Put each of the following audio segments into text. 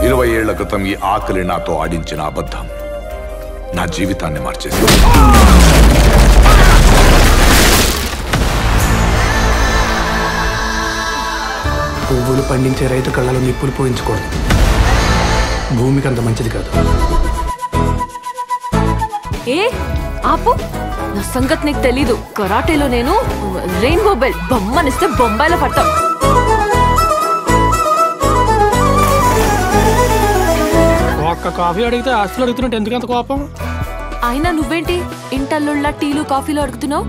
20 ఏళ్ల క్రితం ఈ ఆకలి నాతో ఆడించిన అబద్ధం నా జీవితాన్ని మార్చేసింది. పువ్వులు పండించే రైతు కళ్ళలో నిప్పులు పోయించకూడదు. భూమికి అంత మంచిది కాదు. ఏ ఆపు, నా సంగతి నీకు తెలీదు. కరాటేలో నేను రెయిన్బో బెల్ట్. బొమ్మనిస్తే బొంబాయిలో పడతావు. ఒక్క కాఫీ అడిగితే ఆస్తులు అడుగుతున్నట్టు ఎందుకంత కోపం? అయినా నువ్వేంటి ఇంటల్లుళ్ళ టీలు కాఫీలు అడుగుతున్నావు?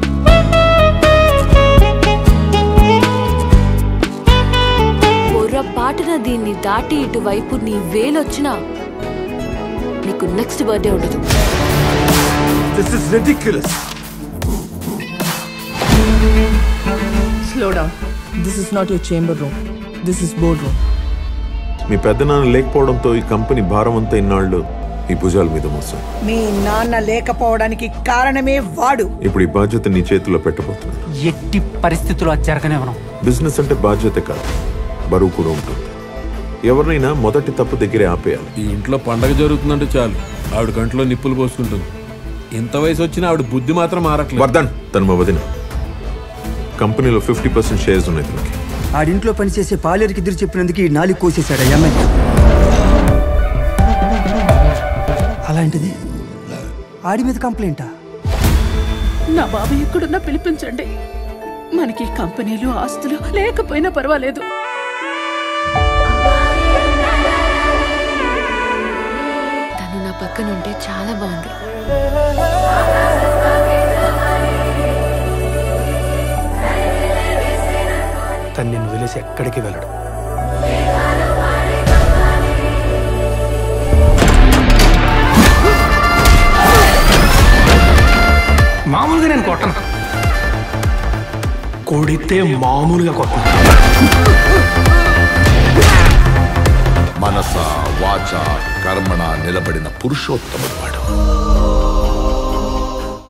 పొర్రపాటున దీన్ని దాటి ఇటువైపు నీ వేలొచ్చినా నీకు నెక్స్ట్ బర్త్డే ఉండదు. This is ridiculous. Slow down. This is not your chamber room. This is board room. మీ పెద్దనాన్న లేకపోవడంతో ఈ కంపెనీ భారం అంతా ఇన్నాళ్ళు ఈ భుజాల మీద మోసాం. మీ నాన్న లేకపోవడానికి కారణమే వాడు. ఇప్పుడు ఈ బాధ్యత నీ చేతిలో పెట్టబోతున్నా. ఎట్టి పరిస్థితుల్లో జరగనివ్వను. బిజినెస్ అంటే బాధ్యత కాదు, బరువు కూడా ఉంటుంది. ఎవరినైనా మొదటి తప్పు దగ్గరే ఆపేయాలి. ఈ ఇంట్లో పండగ జరుగుతుందంటే చాలు ఆవిడ కంట్లో నిప్పులు పోసుకుంటుంది. ఇంత వయసు వచ్చినా ఆవిడ బుద్ధి మాత్రం మారట్లేదు. వర్ధన్ తన మా వదిన. కంపెనీలో 50% షేర్స్ ఉన్నాయి తనకి. ఆడింట్లో పనిచేసే పాలేరుకి ఎదురు చెప్పినందుకు ఈ నాలుగు కోసేశాడు ఎమ్మెల్యే. అలాంటిది ఆడి మీద కంప్లైంటా? నా బాబు ఎక్కడున్నా పిలిపించండి. మనకి కంపెనీలు ఆస్తులు లేకపోయినా పర్వాలేదు. తను నా పక్కన ఉంటే చాలా బాగుంది. తను నిన్ను వదిలేసి ఎక్కడికి వెళ్ళడు. మామూలుగా నేను కొట్టను, కొడితే మామూలుగా కొట్టను. మనస వాచ కర్మణ నిలబడిన పురుషోత్తముడు వాడు.